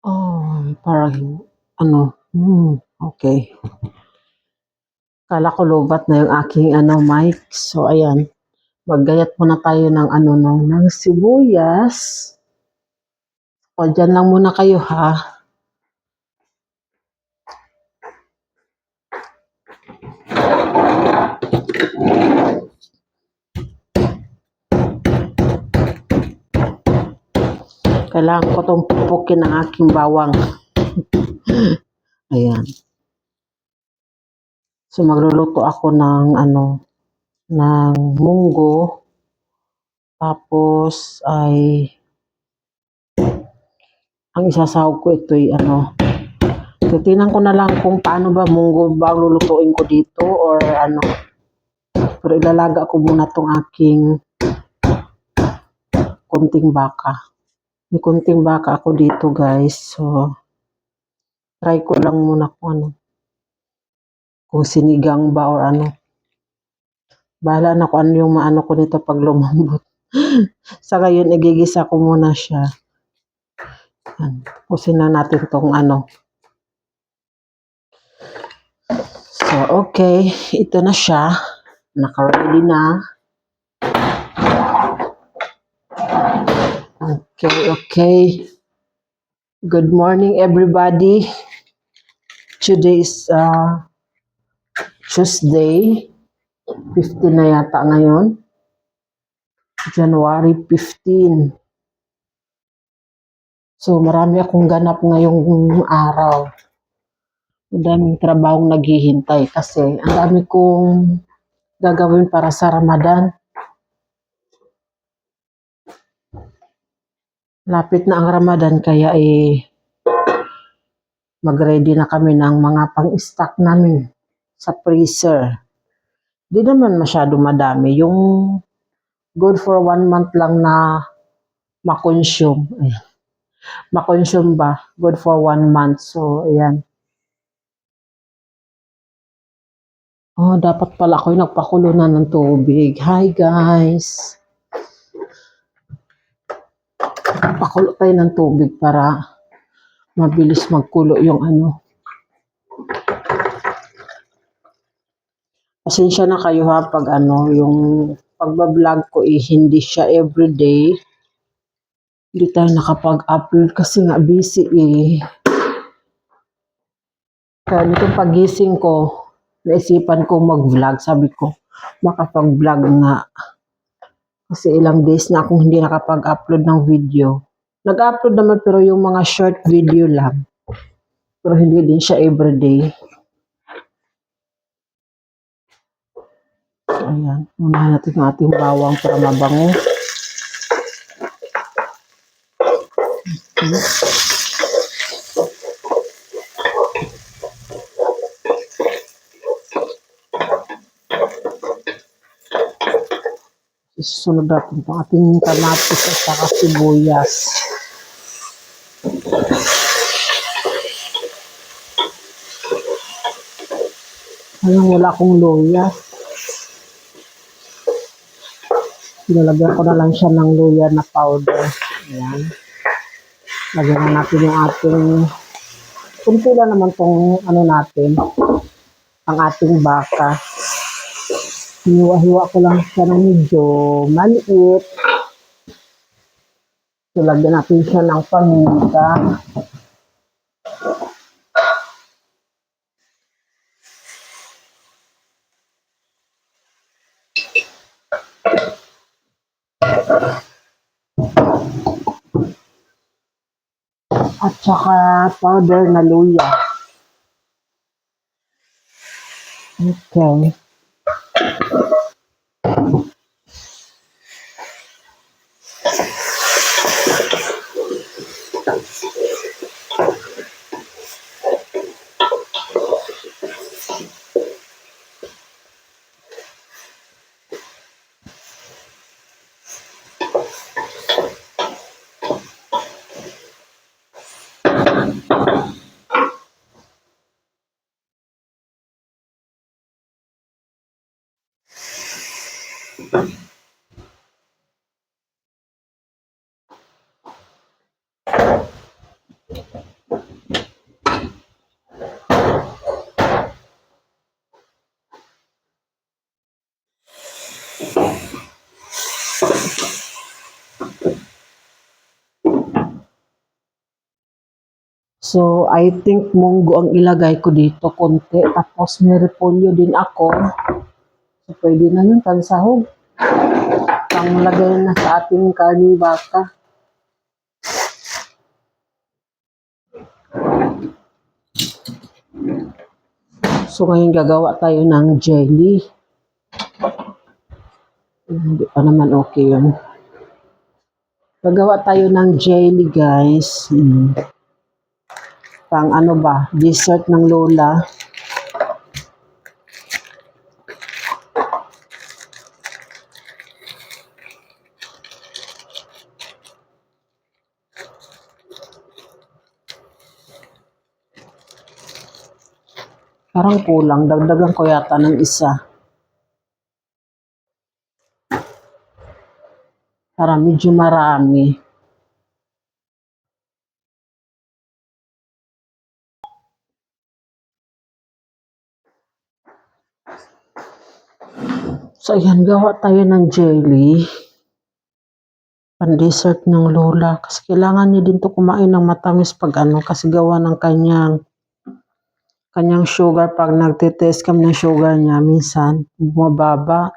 Oh, parang okey. Akala ko lowbat na yung aking mic. So ayan, maggayat muna tayo ng ng sibuyas. O diyan lang muna kayo ha. Kailangan ko 'tong pupukin ng aking bawang. Ayan. So magluluto ako ng ng munggo. Tapos ay ang isasahog ko ito'y titingnan ko na lang kung paano ba munggo ba ang lulutuin ko dito or pero ilalaga ko muna 'tong aking konting baka. May konting baka ako dito guys. So, try ko lang muna kung sinigang ba or ano. Bahala na kung ano yung maano ko nito pag lumambot. Sa ngayon, igigisa ko muna siya. Yan. Pusin na natin tong So, okay. Ito na siya. Naka-ready na. Okay. Good morning, everybody. Today is Tuesday. 15 na yata ngayon. January 15. So, marami akong ganap ngayong araw. Ang daming trabahong naghihintay kasi ang dami kong gagawin para sa Ramadan. Lapit na ang Ramadan kaya mag-ready na kami ng mga pang-stock namin sa freezer. Di naman masyado madami. Yung good for 1 month lang na ma-consume. Ma-consume ba? Good for 1 month. So, ayan. Oh, dapat pala ako nagpakulo na ng tubig. Hi, guys. Pakulo tayo ng tubig para mabilis magkulo yung Pasensya na kayo ha pag yung pagbablog ko hindi siya everyday. Hindi tayo nakapag-upload kasi nga busy Kaya nitong pagising ko, naisipan ko mag-vlog. Sabi ko, makapag-vlog nga. Kasi ilang days na akong hindi nakapag-upload ng video. Nag-upload naman pero yung mga short video lang. Pero hindi din siya everyday. Ayan, unahin natin yung ating bawang para mabango. Isusunod natin itong ating kamatis at saka sibuyas. Ayun, wala akong luya. Nilagyan ko na lang siya ng luya na powder. Ayan. Lagyan na natin yung ating kunti lang naman tong natin, ang ating baka. Hiniwa-hiwa ko lang siya na medyo maliit. So, lagyan natin siya ng paminta. At saka powder na luya. Okay. So, I think munggo ang ilagay ko dito konti. Tapos may repolyo din ako. So, pwede na yun, pansahog. Panglagay na sa ating karning baka. So, ngayon gagawa tayo ng jelly. Hindi pa naman okay yun. Gagawa tayo ng jelly, guys. Pang ano ba? Dessert ng lola. Parang kulang. Dagdagan ko yata ng isa. Para medyo marami. So, ayan. Gawa tayo ng jelly. Pan-dessert ng lola. Kasi kailangan niya din to kumain ng matamis pag ano. Kasi gawa ng kanyang sugar. Pag nagtitest kami ng sugar niya, minsan bumababa.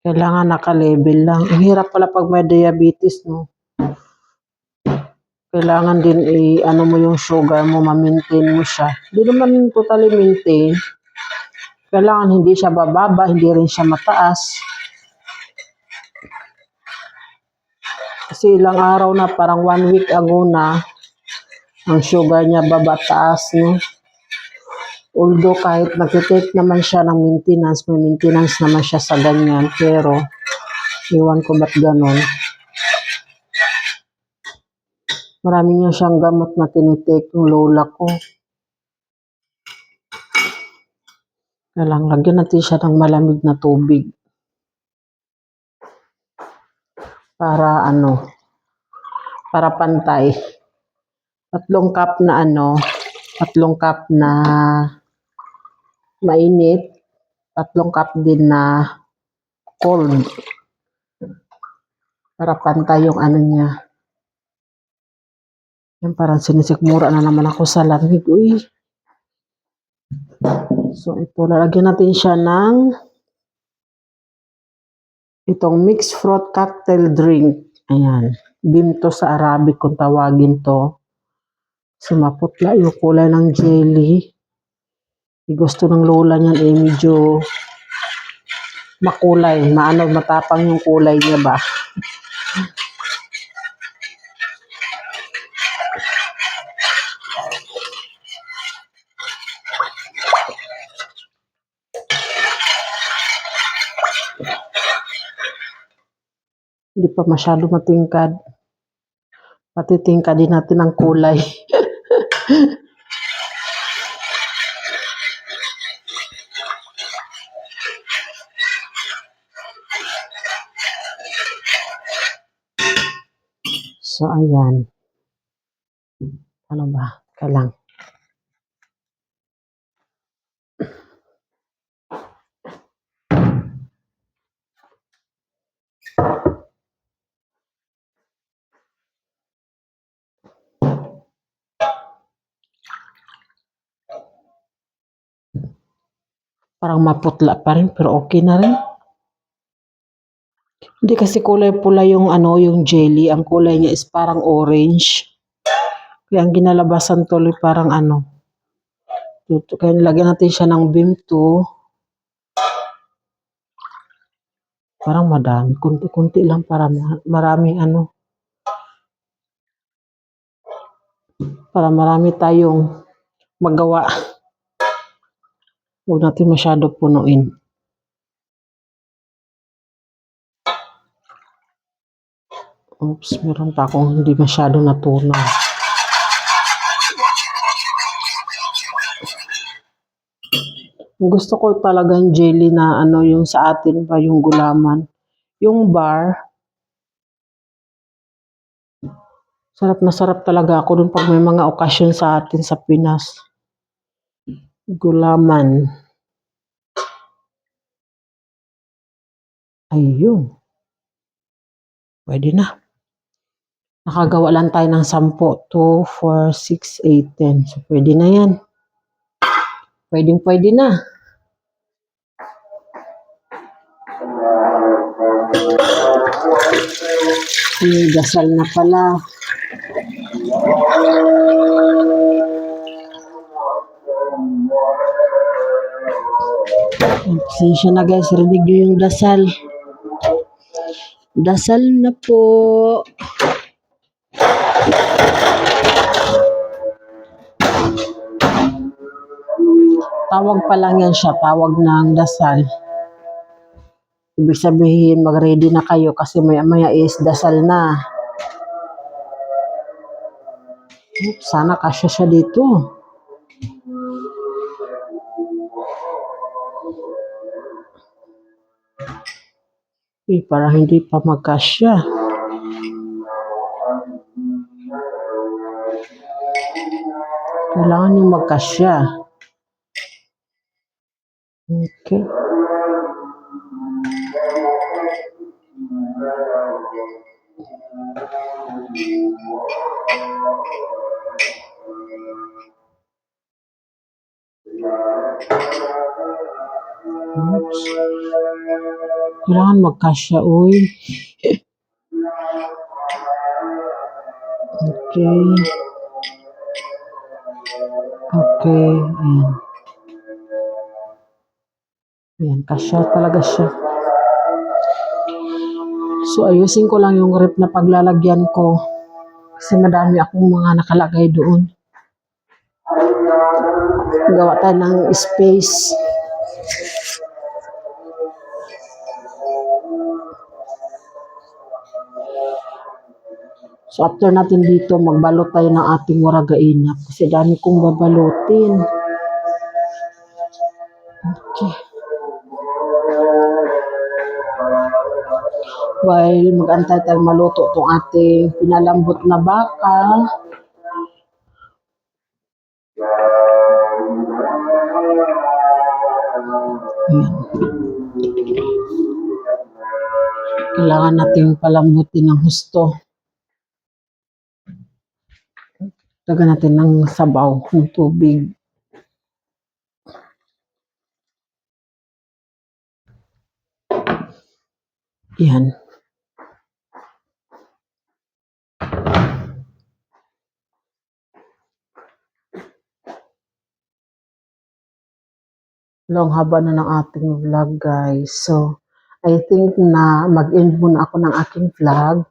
Kailangan naka-level lang. Ang hirap pala pag may diabetes, no? Kailangan din ano mo yung sugar mo, ma-maintain mo siya. Hindi naman totally maintain. Kailangan hindi siya bababa, hindi rin siya mataas. Kasi ilang araw na, parang 1 week ago na, ang sugar niya baba taas, no? Although kahit nagtitake naman siya ng maintenance, may maintenance naman siya sa ganyan. Pero, iwan ko ba't ganon. Marami niya siyang gamot na tinitake yung lola ko. Kailangan lagyan natin siya ng malamig na tubig. Para ano, para pantay. 3 cup na ano, 3 cup na mainit, 3 cup din na cold. Para pantay yung ano niya. Yan, parang sinisikmura na naman ako sa lamig. Uy. So, ito, lalagyan natin siya ng itong mixed fruit cocktail drink. Ayan. Bimto sa Arabic kung tawagin to. So, maputla yung kulay ng jelly. Gusto ng lola niyan medyo makulay. Matapang yung kulay niya ba. Hindi pa masyado matingkad. Patitingkadin natin ang kulay. So, ayan. Ano ba? Kailang. Parang maputla pa rin, pero okay na rin. Hindi kasi kulay pula yung yung jelly. Ang kulay niya is parang orange. Kaya ang ginalabasan tuloy parang kaya nilagyan natin siya ng Bimto. Parang madami. Kunti-kunti lang para maraming para marami tayong magawa. Huwag natin masyado punuin. Oops, meron pa akong hindi masyado natunaw. Gusto ko talagang jelly na yung sa atin pa yung gulaman. Yung bar, sarap na sarap talaga ako dun pag may mga okasyon sa atin sa Pinas. Gulaman. Ayun. Pwede na. Nakagawa lang tayo ng 10, 2, 4, 6, 8, 10. So, pwede na yan. Pwede na. Dasal na pala. Pasensya na guys, rinig nyo yung dasal. Dasal na po. Tawag pa lang yan siya, tawag ng dasal. Ibig sabihin, mag-ready na kayo kasi maya-maya is dasal na. Sana kasya siya dito. Para hindi pa magkasya. Kailangan yung magkasya. Okay. Oops. Kailangan magkasya, uy. Okay. Okay. Ayan. Ayan, kasya talaga siya. So, ayusin ko lang yung rep na paglalagyan ko. Kasi madami akong mga nakalagay doon. Gawa tayo ng space. So, after natin dito, magbalot tayo ng ating waragainap. Kasi dami kong babalutin. Okay. While mag-antay tayo maluto itong ating pinalambot na baka. Ayan. Kailangan nating palambutin ng husto. Taga natin ng sabaw, ng tubig. Yan. Long haba na ng ating vlog, guys. So, I think na mag-end muna ako ng aking vlog.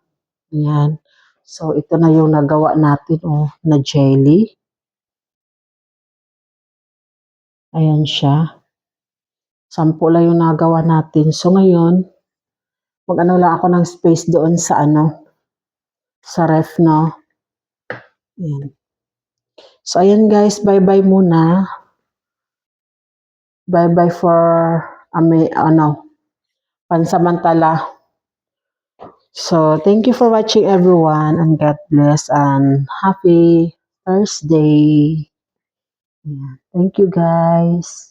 Yan. So, ito na yung nagawa natin, na jelly. Ayan siya. 10 lang yung nagawa natin. So, ngayon, mag-ano lang ako ng space doon sa sa ref, no? Ayan. So, ayan guys, bye-bye muna. Bye-bye for, pansamantala. So, thank you for watching everyone and God bless and happy Thursday. Yeah. Thank you guys.